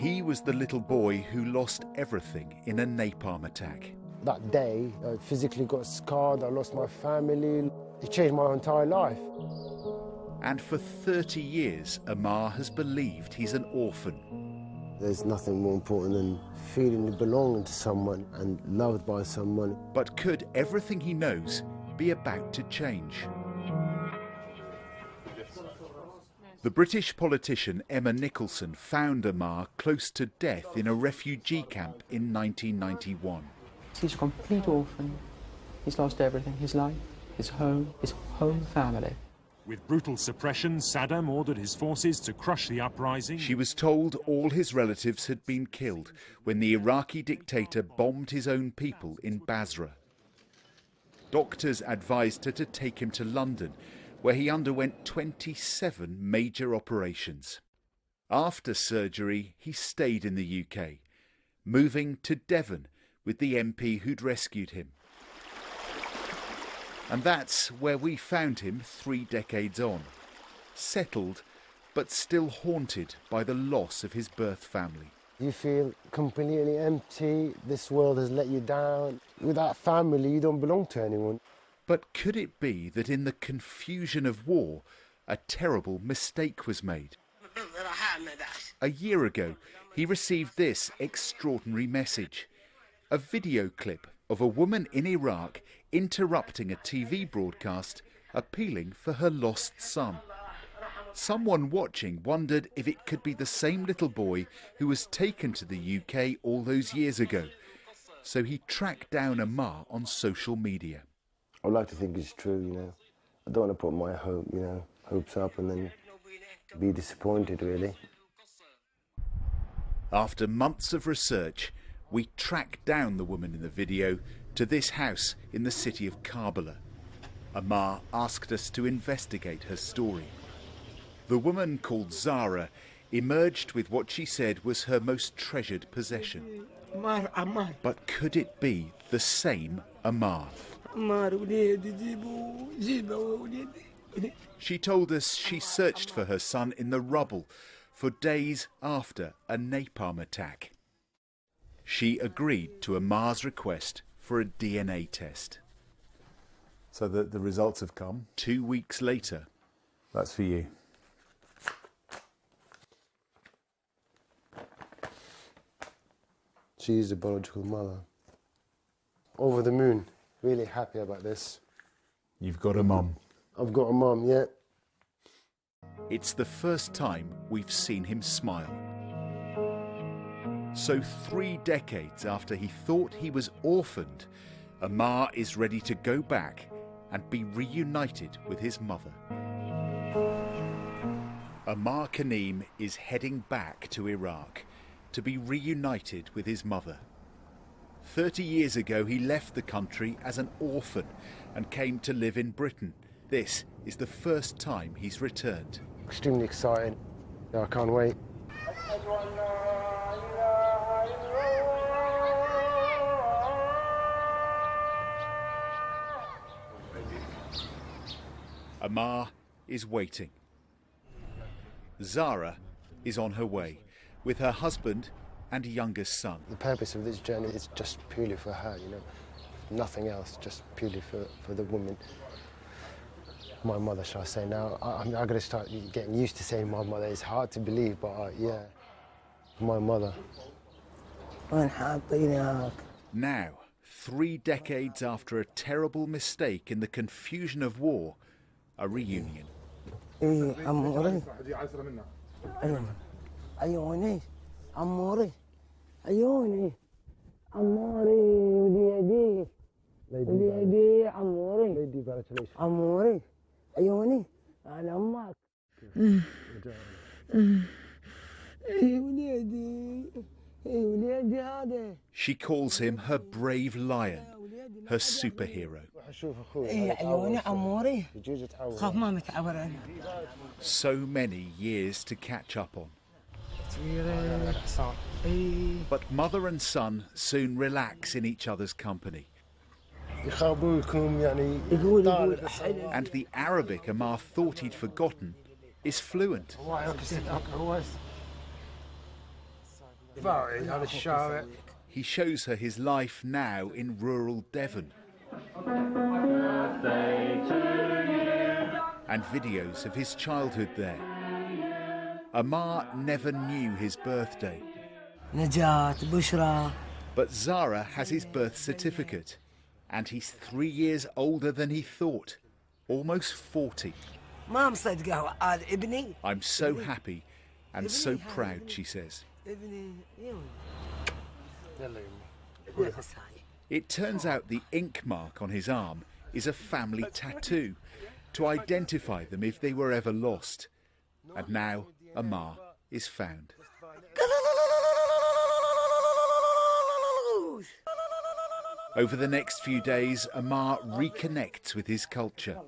He was the little boy who lost everything in a napalm attack. That day, I physically got scarred, I lost my family. It changed my entire life. And for 30 years, Amar has believed he's an orphan. There's nothing more important than feeling belonging to someone and loved by someone. But could everything he knows be about to change? The British politician Emma Nicholson found Amar close to death in a refugee camp in 1991. He's a complete orphan. He's lost everything, his life, his home family. With brutal suppression, Saddam ordered his forces to crush the uprising. She was told all his relatives had been killed when the Iraqi dictator bombed his own people in Basra. Doctors advised her to take him to London, where he underwent 27 major operations. After surgery, he stayed in the UK, moving to Devon with the MP who'd rescued him. And that's where we found him 3 decades on, settled but still haunted by the loss of his birth family. You feel completely empty, this world has let you down. Without family, you don't belong to anyone. But could it be that in the confusion of war, a terrible mistake was made? A year ago, he received this extraordinary message. A video clip of a woman in Iraq interrupting a TV broadcast, appealing for her lost son. Someone watching wondered if it could be the same little boy who was taken to the UK all those years ago. So he tracked down Amar on social media. I'd like to think it's true, you know. I don't want to put my hopes up and then be disappointed, really. After months of research, we tracked down the woman in the video to this house in the city of Karbala. Amar asked us to investigate her story. The woman, called Zara, emerged with what she said was her most treasured possession. But could it be the same Amar? She told us she searched for her son in the rubble for days after a napalm attack. She agreed to Amar's request for a DNA test. So the results have come. 2 weeks later. That's for you. She is a biological mother. Over the moon. Really happy about this. You've got a mum. I've got a mum, yeah. It's the first time we've seen him smile. So 3 decades after he thought he was orphaned, Amar is ready to go back and be reunited with his mother. Amar Kaneem is heading back to Iraq to be reunited with his mother. 30 years ago, he left the country as an orphan and came to live in Britain. This is the first time he's returned. Extremely exciting. I can't wait. Amar is waiting. Zara is on her way with her husband and youngest son. The purpose of this journey is just purely for her, you know, nothing else, just purely for the woman. My mother, shall I say now. I'm going to start getting used to saying my mother. It's hard to believe, but yeah, my mother. Now, 3 decades after a terrible mistake in the confusion of war, a reunion. She calls him her brave lion, her superhero. So many years to catch up on. But mother and son soon relax in each other's company. And the Arabic Amar thought he'd forgotten is fluent. He shows her his life now in rural Devon. And videos of his childhood there. Amar never knew his birthday. But Zara has his birth certificate, and he's 3 years older than he thought, almost 40. I'm so happy and so proud, she says. It turns out the ink mark on his arm is a family tattoo to identify them if they were ever lost. And now Amar is found. Over the next few days, Amar reconnects with his culture.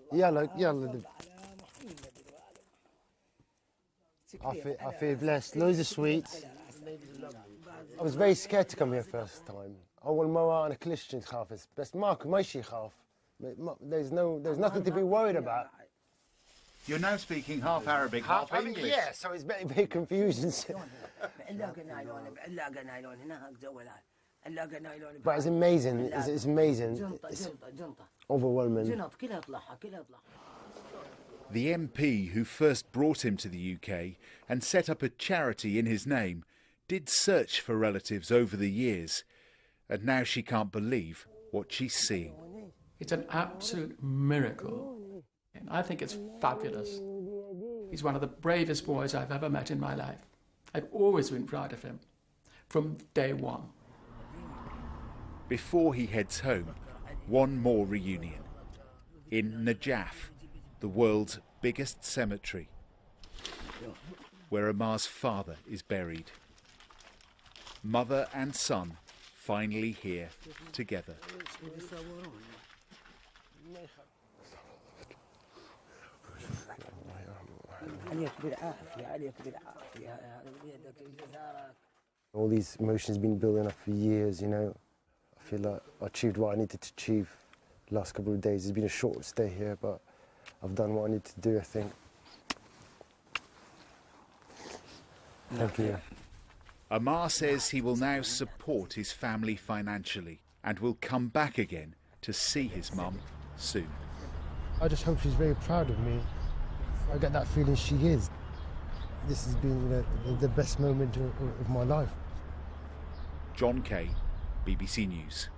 I feel blessed. Loads of sweets. I was very scared to come here first time. أول مرة أنا كلش كنت خاف بس ماكو ما شي خاف. There's nothing to be worried about. You're now speaking half Arabic, half English. Yeah, so it's very confusing. But it's amazing. It's amazing. It's overwhelming. The MP who first brought him to the UK and set up a charity in his name did search for relatives over the years, and now she can't believe what she's seeing. It's an absolute miracle, and I think it's fabulous. He's one of the bravest boys I've ever met in my life. I've always been proud of him, from day one. Before he heads home, one more reunion. In Najaf, the world's biggest cemetery, where Amar's father is buried. Mother and son finally here together. All these emotions have been building up for years, you know. I feel like I achieved what I needed to achieve the last couple of days. It's been a short stay here, but I've done what I need to do, I think. Thank you. Amar says he will now support his family financially and will come back again to see his mum soon. I just hope she's very proud of me. I get that feeling she is. This has been, you know, the best moment of my life. John Kay, BBC News.